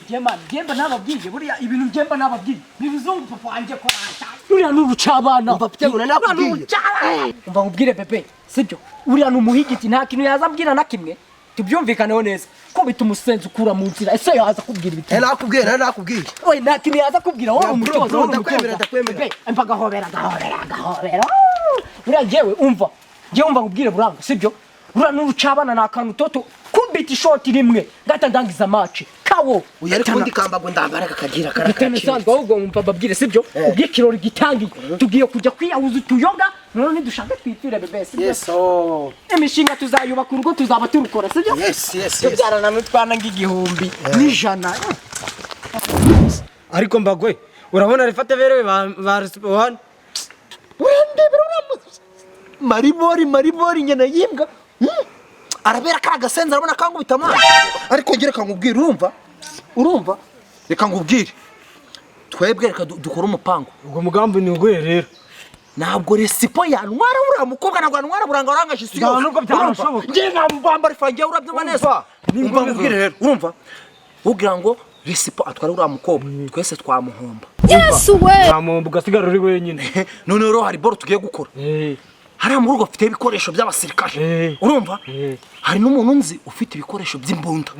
Jemba nababwiye buriya ibintu jemba nababwiye bibuzungu papa wanje ko uriya n'urucabana umva pye nakubwiye umva nkubwire pepe sibyo uriya n'umuhigiti nta kintu yazabwira na kimwe tubyumvikaneho neza ko bitumusenze ukura mu nzira ese yaza kubwira ibiti nakubwiye oye nta kintu yaza kubwira wowe umutozo ndakwemera mpaga hobera uriya jewe umva nkubwire buranga sibyo uriya n'urucabana nakantu toto kumbita ishoti rimwe ngata ndangiza match kawo uyari kundi kambago ndambaraka kagira karakacira ahubwo umva babwire sibyo ubwikirori gitangiye tugiye kujya kwiyahuza tuyoga none dushaka twitire bebe sibyo yeso emishinga tuzayubaka urugo tuzaba turukora sibyo yes tubyarana n'utwana ng'igihumbi n'ijana ariko mbagwe urabona rifate berewe ba restaurant wende maribori nyana yimbwa arabera kagasenza arabona kangubita amazi ariko ngire kangubwira urumva reka ngubwire twebwe reka dukora umupango ubwo mugambi ni ugwe rero ntabwo resipo yanwara uriya mukobwa ntabwo yanwara buranga orangaje siyo nubwo byamushoboka ngiye nambamba rifangiye urabyumva neza nimba ngubwire rero urumva ugira ngo resipo atwara uriya mukobwa twese twamuhomba Yesu we ntamuhomba ugasigara uri wenyine none rero hari boro tugiye gukora hariya mu rugo ufite ibikoresho by'abasirikare urumva hari n'umuntu nzi ufite ibikoresho by'imbunda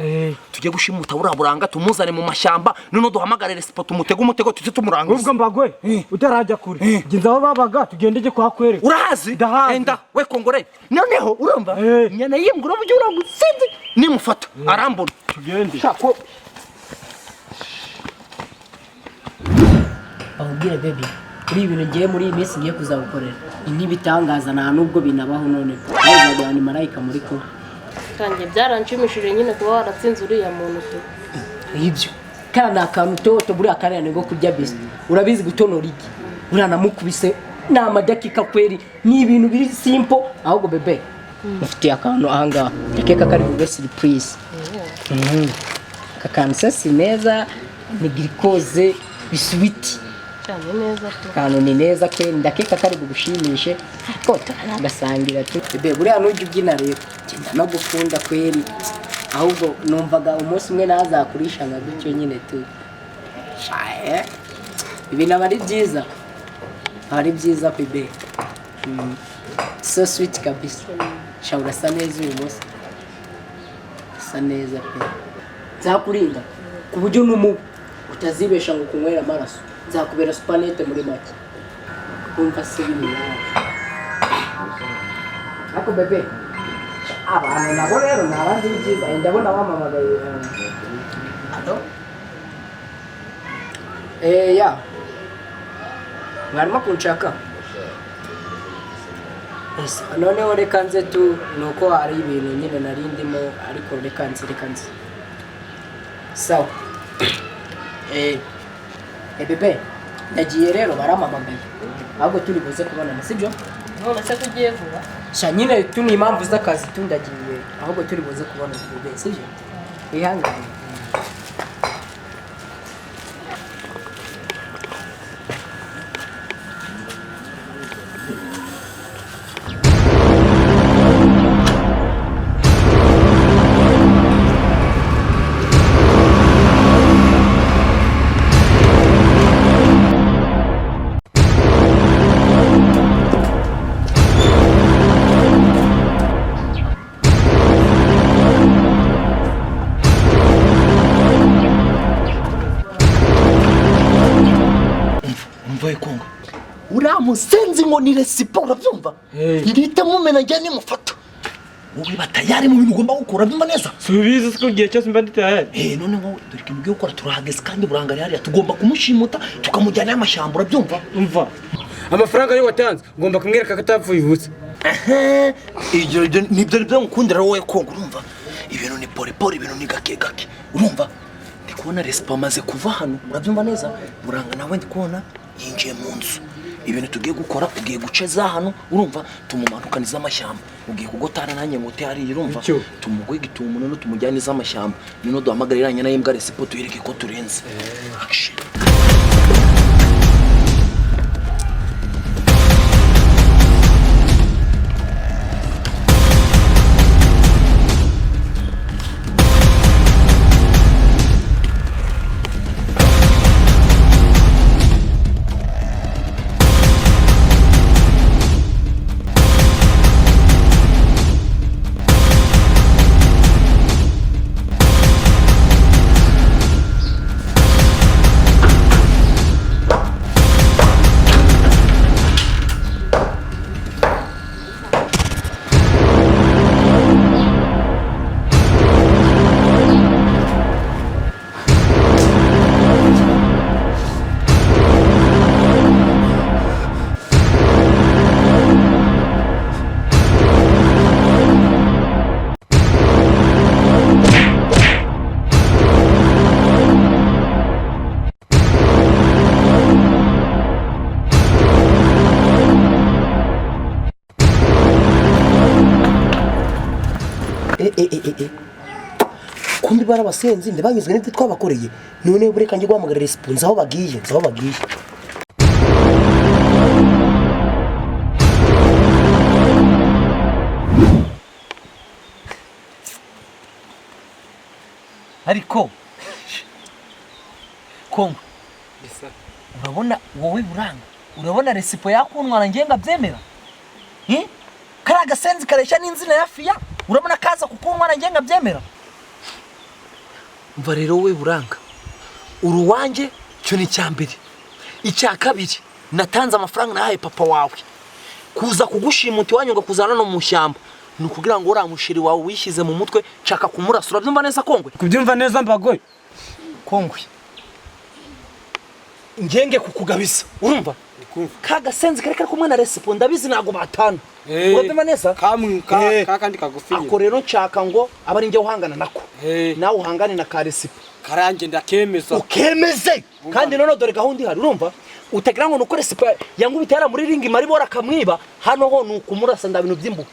tujye gushimuta buriya buranga tumuzane mu mashyamba noneho duhamagare resipo tumutege umutego tujye tumurangiza ubwo mbagwe utarajya kure genza aho babaga tugende je kwakwereka urahazi enda we kongore noneho urumva nyana yimbura mu gihe uragusinzi nimufata arambona tugende shako ahubwire baby kuri ibintu ngiye muri iyi minsi ngiye kuzagukorera ntibitangaza nta nubwo binabaho none azajya ni marayika muri ko kanjye byaranshimishije nyine kuba waratsinze uriya muntu tu ibyo kana nakantu toto buri akarane ngo kurya bisi urabizi gutonora iki uranamukubise namadakika kweri ni ibintu biri simple ahubwo bebe ufite akantu ahanga yakeka kari mu surprise kakantu sasi neza ni glucose biswiti kantu ni neza kwe ndakeka kari gushimishe ko tanabasangira tu bebe buriya nujye ubyina rero genda no gukunda kweri ahubwo numvaga umunsi umwe nazakurisha nka gutyo nyine tu shaye ibintu ari byiza bebe so sweet kabisa shaura sa neza uyu munsi sa neza pe nzakurinda ku buryo utazibesha ngo kunywera amaraso nzakubera supanete muri make kumva se bini ako bebe abantu nabo rero nabanze byiza ndabona bamamagaye ado ya mwarimo kunshaka noneho reka nze tu nuko hari ibintu nyine nari ndimo ariko reka nze sawa bebe ndagiye rero baramamagaye ahubwo turi buze kubonana sibyo none se kugiye vuba sha nyine tuni impamvu z'akazi tundagiye ahubwo turi buze kubonana bebe sibyo ihangane uramusenzi ngo ni resipo urabyumva ndite mumena njye nimufata wowe batayari mu bintu ugomba gukora byumva neza subiza siko giye cyose mba nditayari none ngo dore ikintu ugiye gukora turahageze kandi burangari hariya tugomba kumushimuta tukamujyana y'amashyamba urabyumva umva amafaranga yo watanze ugomba kumwereka ko atapfuye ivutse ibyo nibyo ngukundira wowe kongo urumva ibintu ni pole ibintu ni gake urumva ndi kubona resipo amaze kuva hano urabyumva neza buranga nawe ndi kubona yinjiye mu nzu ibintu tugiye gukora ugiye guca za hano urumva tumumanukaniza amashyamba ugiye kugotana nanjye ngote hari urumva tumugoye igitumo none tumujyaniza amashyamba none duhamagara iranye na y'imbwa resipo tuyereke ko turenze action kumbi barabasenzi ndabanyuzwe n'ibyo twabakoreye none bureka njye guhamagara response aho bagiye ariko kongo urabona wowe buranga urabona resipo yakuntwara ngiye ngabyemera kari agasenzi kareshya n'inzina ya fiya urabona kaza kukuntwara ngiye ngabyemera umva rero we buranga uruwanjye cyo ni cyambere icya kabiri natanze amafaranga nahaye papa wawe kuza kugushimuta wanyu ngo kuzana no mu shyamba nukugira ngo uramushiri wawe wishyize mu mutwe chaka kumurasa urabyumva neza kongwe kubyumva neza mbagoye kongwe ngenge kukugabisa urumva kaga senzi kare kumwe na resipo ndabizi nago batana urabyumva neza kamwe kandi kagufinye ako rero chaka ngo abari nge uhangana nako nawe uhangane na ka resipo karanje ndakemeza ukemeze kandi none dore gahunda ihari urumva utagira ngo nuko resipo yangu bitera muri ringi mari bora kamwiba hano ho nukumurasa ndabintu by'imbu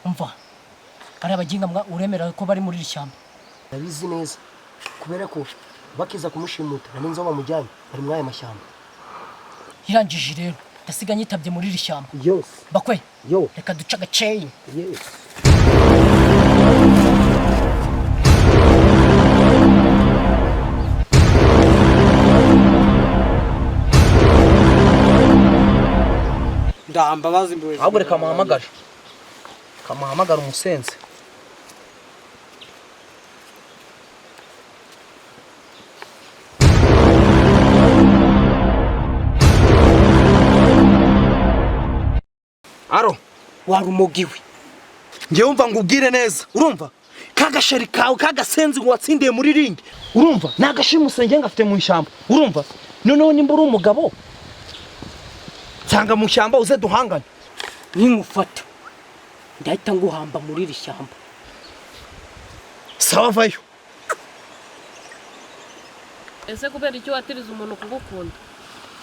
umva ari abaginga uremera ko bari muri rishyamba ndabizi neza kubera ko bakiza kumushimuta nani nzo bamujyanye bari muri aya mashyamba irangije rero ndasiga nyitabye muri rishyamba yose bakwe yo reka duca agaceye yes ndamba bazimbiwe ahubwo reka kamuhamagara umusenzi aro warumugiwe nge wumva ngubwire neza urumva kagashari kawe kagasenzi ngo watsindiye muri ringi urumva nagashimuse nge ngafite mu ishyamba urumva noneho nimba uri umugabo cyangwa mu shyamba uze duhangane nimufata ndahita nguhamba muri rishyamba sawa vayo ese kubera icyo watiriza umuntu kugukunda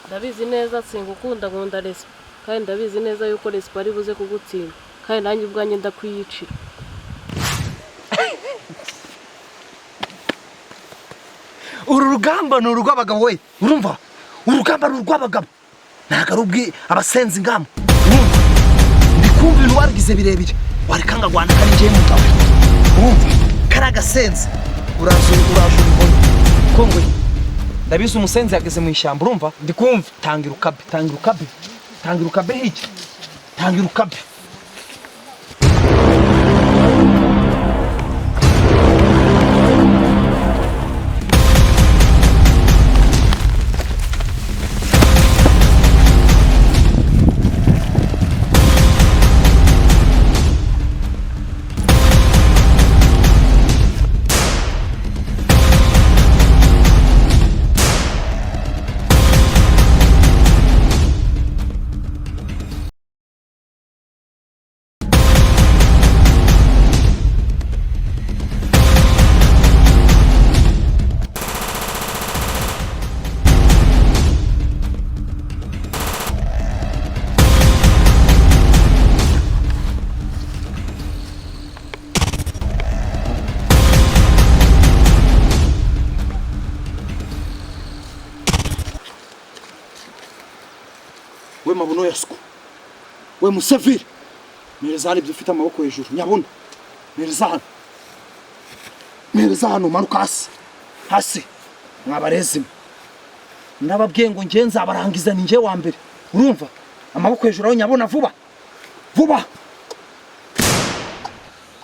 ndabizi neza singukunda nkunda resipo kandi ndabizi neza yuko resipo ari buze kugutsinda kandi nanjye ubwanjye ndakwiyicira uru rugamba ni urw'abagabo we urumva urugamba ni urw'abagabo ntago ari ubwi abasenzi ngamo ndikumva ibintu warigize birebire wareka ngagwana kari ngiye mugabo urumva kari agasenzi uraje ubona kongwe ndabizi umusenzi yageze mu ishyamba urumva ndikumva tangira ukabe hiki tangira ukabe we mabuno yasku we musafiri mereza hano ibyo ufite amaboko hejuru nyabona mereza hano manuka hasi mwabarezima ndababwiye ngo ngiye nzabarangiza ni ngiye wa mbere urumva amaboko hejuru aho nyabona vuba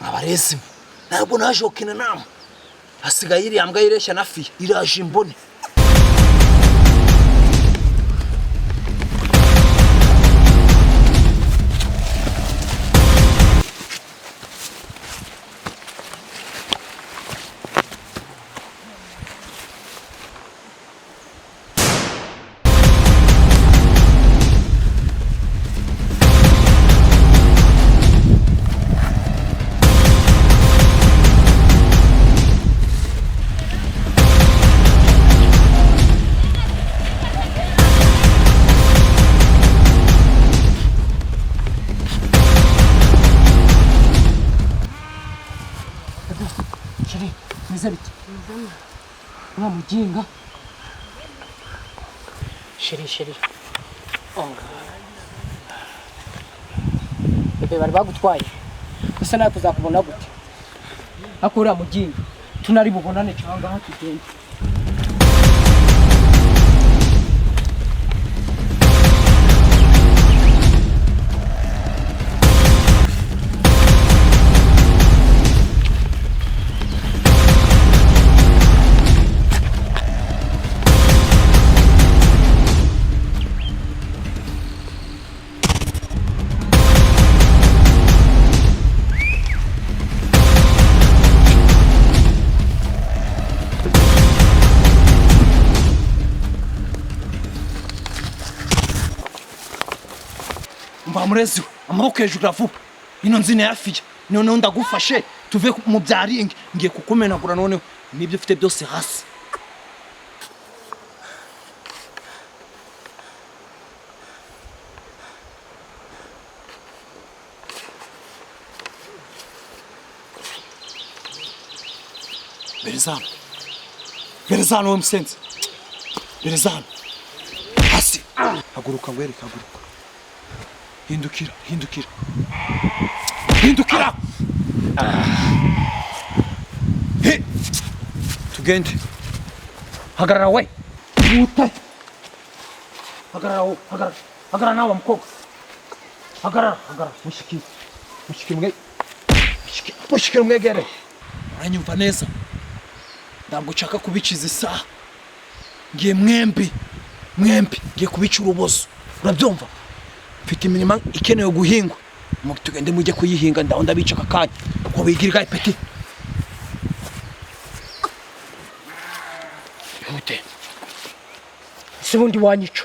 mwabarezima ntabwo naje ukina nama hasigaye iriya mbwa yireshya na fiya iraje imbone. Mujinga sheri bebe bari bagutwaye gusa nawe tuzakubona gute akura mujinga tunari bubonane cyangwa hatugende Mba murezi amaboko hejuru avuba ino nzina ya fiya noneho ndagufashe tuve mu byaringe ngiye kukumenagura noneho nibyo ufite byose hasi. Berizano we musenzi Berizano hasi haguruka ngwereka haguruka hindukira he tugende hagarara we ute hagarara nawe mukobwa hagarara mushikire mwegere uranyumva neza ntabwo nshaka kubikiza isaha ngiye mwembi ngiye kubica urubozo urabyumva mfite imirima ikenewe guhingwa tugende mujye kuyihinga ndabica aka kanya ngo bigirira ipeti ese bundi wanyica